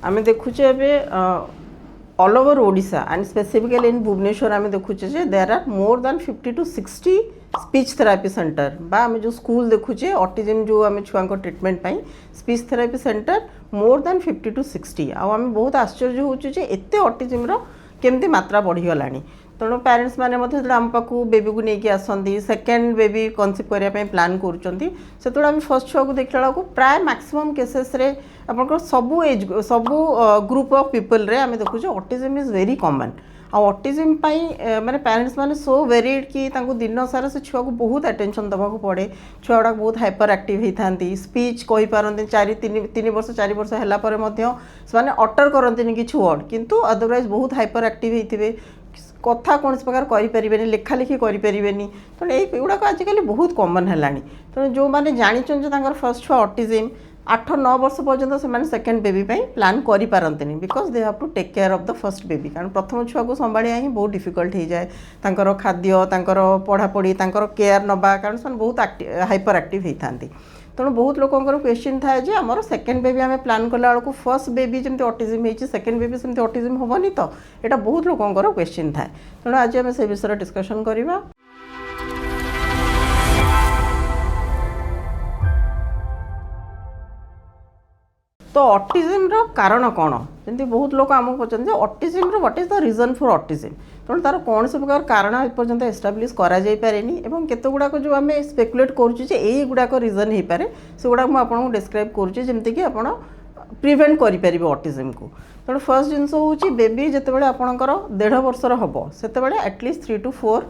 आम देखुचे all over Odisha and specifically in Bhubaneswar आम देखुचे there are more than 50 to 60 speech therapy centre बा आम जो स्कूल देखुचे ऑटिज्म जो आम छुआ ट्रिटमेंट पाई speech therapy centre more than 50 to 60 आम बहुत आश्चर्य होचे एते ऑटिज्म केमती मात्रा बढ़ीगला तेणु पेरेंट्स मैंने आम पाक बेबी को लेकिन आसती सेकेंड बेबी कनसीव करने प्लान कर आम फर्स्ट छुआ को देखला बेलू प्राय मैक्सिमम केसेस रे आपंकर सबू एज सबू ग्रुप ऑफ पीपल रे आम देखुचे autism is very common autism माने पेरेंट्स माने सो वेरिड कि दिन सारा से छुआ को बहुत अटेंशन दवा को पड़े छुआ गुड़ा बहुत हाइपर एक्टिव होती स्पीच कही पारती 3 वर्ष 4 वर्ष है अटर करती किसी वर्ड किंतु अदरवाइज बहुत हाइपर एक्टिव होते कथा कौन प्रकार करें लेखा लिखि करें तेणु युवाक आजिकल बहुत कमन है तेणु जो मैंने जानी फर्स्ट छुआ ऑटिज्म 8-9 वर्ष पर्यंत से सेकेंड बेबी प्लान करें because they have to take care of the first baby कारण प्रथम छुआ को संभालिया ही बहुत डिफिकल्ट हो जाए खाद्य पढ़ापढ़ी केयर नवा कारण से बहुत हाइपर एक्टिव होता तेणु बहुत लोकंर क्वेश्चन थाए जे आमर सेकेंड बेबी आम प्लान कला बेलू फर्स्ट बेबी जमी ऑटिज्म होती सेकेंड बेबी सेमती ऑटिज्म हेनी तो यहाँ बहुत लोकंर क्वेश्चन थाए तेणु आज आम से विषय डिस्कसन करवा। तो ऑटिज्म रो कारण कौन जमी बहुत लोग आमको पचार ऑटिज्म रो what is the reason for autism तेणु तार कौन से प्रकार कारण एपर्यंत एस्टाब्लीश कराଯାଇपारेनि एवं केते गुड़ाक जो आम स्पेकुलेट करुचे गुड़ाक रीजन हो पारे से गुड़ाक मुझे डिस्क्राइब करुचे जमीक आप प्रिवेंट करेंगे ऑटिज्म को तेणु फर्स्ट जिनस हूँ बेबी जितेबाला आपणकर 1.5 वर्षर हम से एटलिस्ट 3 to 4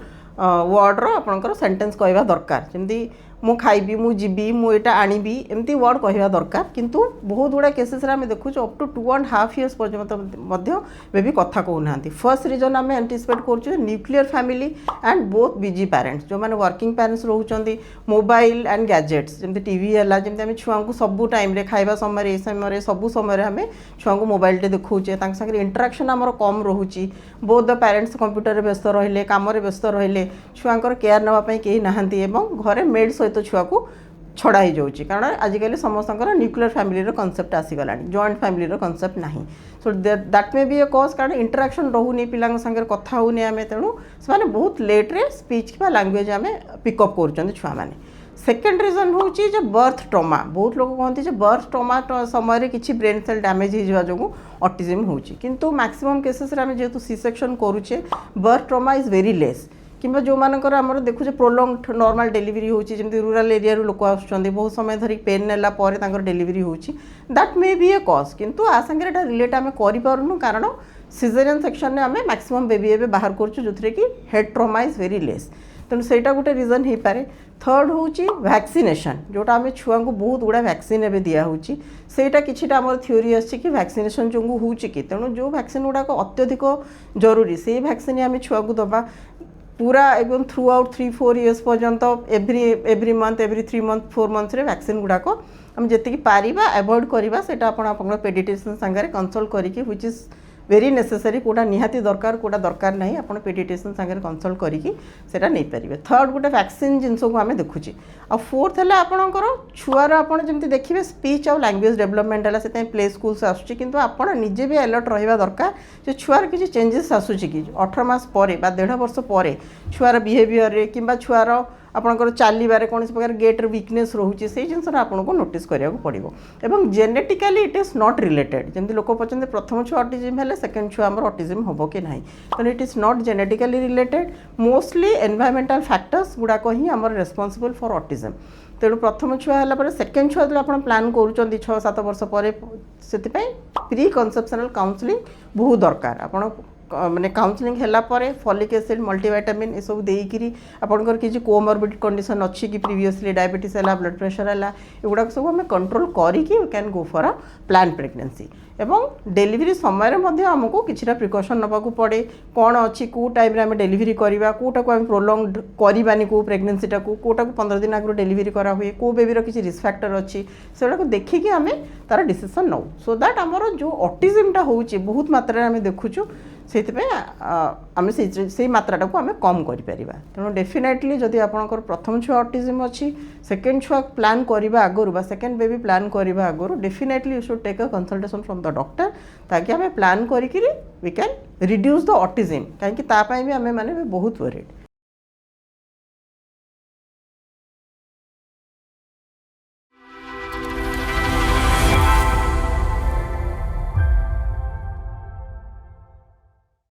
वर्ड्र आपणकर सेंटेंस कहवा दरकार जमी मु खाइबी मु जीबी मु एटा आनिबी एमती वर्ड कहवा दरकार किंतु बहुत गुड़ा केसेस आम देखुँ अप टू 2.5 years पर्यंत बेबी कथा कहूना फर्स्ट रीजन आम एंटीसिपेट कर nuclear family and both busy parents जो मैंने वर्किंग पेरेंट्स रोचंती मोबाइल एंड गैजेट्स जमी टीवी है जमी आम छुआ को सबू टाइम खाଇବା समय ये समय सबू समय आम छुआ को मोबाइल टे देखुचे सागे इंटराक्शन आमर कम रोचे बोथ द पेरेंट्स कंप्यूटर व्यस्त रहिले काम व्यस्त रहिले छुआर केयर नापी कहीं नहांती घरे मेड सहित छुआ को छड़ा ही जाऊँगी कारण आजिकल समस्त न्यूक्लियर फैमिली कनसेप्ट आसीगला जॉइंट फैमिली कनसेप्ट ना सो दैट मे बी ए कज कारण इंटराक्शन रोनी पिला सागर कथा होनी आम तेणु से बहुत लेट्रे स्पीच कि लैंग्वेज आम पिकअप कर छुआ मैंने सेकेंड रीजन हूँ बर्थ ट्रमा बहुत लोग कहते बर्थ ट्रमा समय किसी ब्रेन सेल डैमेज हो जो ऑटिज्म हो किंतु मैक्सिमम केसेस आम जेहेतु सी सेक्शन करुचे birth trauma is very less किंबा जो मानकर आमर देखुचे प्रोलंग नॉर्मल डेलीवरी होची जमी रूरल एरिया लोक आसुचंदी बहुत समय धरी पेन नेला परे तांकर डेलीवरी होची दैट मे बी ए कज किंतु आ संगे एटा रिलेट आम करि पारुनु कारण सिजेरियन सेक्शन ने आम मैक्सिमम बेबी एबे बाहर करछु जोथरे कि head trauma is very less तेणु सेटा गोटे रीजन हो पारे थर्ड हूँ वैक्सीनेशन जोटा आम छुआ को बहुत गुड़ा वैक्सीन एवं दिहूँ सेटा कि आम थ्योरी आसी कि वैक्सीनेशन जो हूँ कि तेणु जो वैक्सीन गुड़ाक अत्यधिक जरूरी से वैक्सीन आम छुआ को दबा पूरा एकदम थ्रू आउट 3-4 years पर्यंत every month every 3 months 4 months रे वैक्सीन गुड़ाक आम जी पारिबा अवॉइड करवा से पेडिट्रिशियन सागर कंसल्ट करिकी व्हिच इज वेरी नेसेसरी कोटा निहाती दरकार कोटा दरकार नहीं आप पेडिट्रिशियन सागर कंसल्ट करिकी सेटा नहीं पारिबे थर्ड गोटे वैक्सीन जिनस को आम देखुची आ फोर्थ है आपणकर छुआर आपड़ जमी देखिए स्पीच और लैंग्वेज डेवलपमेंट है से प्ले स्कूल्स आसूँ किंतु आपड़ निजे भी अलर्ट रहा दरकार जो छुआर किसी चेंजेस आसूँ कि 18 मास पर 1.5 वर्ष पर छुआर बिहेवियर कि छुआर आपंकर चलबार कौन प्रकार गेट वीकनेस रोचे से जिन आपको नोटिस करा पड़ो एवं genetically it is not related जमी लोक पचाते प्रथम छुआ ऑटिज्म है सेकेंड छुआ आम ऑटिज्म हम कि ना तेणु it is not genetically related mostly environmental factors गुड़ाक ही आम रेस्पॉन्सिबल फॉर ऑटिज्म तेणु प्रथम छुआ है सेकेंड छुआ जो आप प्लान कर 6-7 वर्ष पर से प्री कनसेप्शनल काउंसलिंग बहुत दरकार आप माने काउंसलिंग हैला परे फॉलिक एसिड मल्टीविटामिन ये सब देकरी आपनकर किसी कोमॉर्बिड कंडीशन अच्छी कि प्रीवियसली डायबिटीज है ब्लड प्रेशर है एगुड़ा सब आम कंट्रोल करिकी we can go for a plan pregnancy एवं डेलीवरी समय आमको किसी प्रिकॉशन नवाक पड़े कौन अच्छी कौ टाइम आम डेलीवरी करवा कौटा को आम प्रोलंग करवानी कौ प्रेगनेंसीटा को कौटा को 15 दिन आगु डेलीवरी करा हुए कौ बेबीर किसी रिस्क फैक्टर अच्छी से देखिकी आम तार डिसीजन नौ सो दैट आमर जो ऑटिज्मटा हो बहुत मात्रा आम देखुचु से आम से मात्रा को आम कम कर तेणु डेफिनेटली जदि आपंकर प्रथम छुआ ऑटिज्म अच्छी सेकेंड छुआ प्लान करने आगु सेकेंड बेबी प्लान करने आगु definitely you should take a consultation from the doctor ताकि आम प्लान करी we can reduce the autism कहीं भी आम मैंने बहुत वरीड।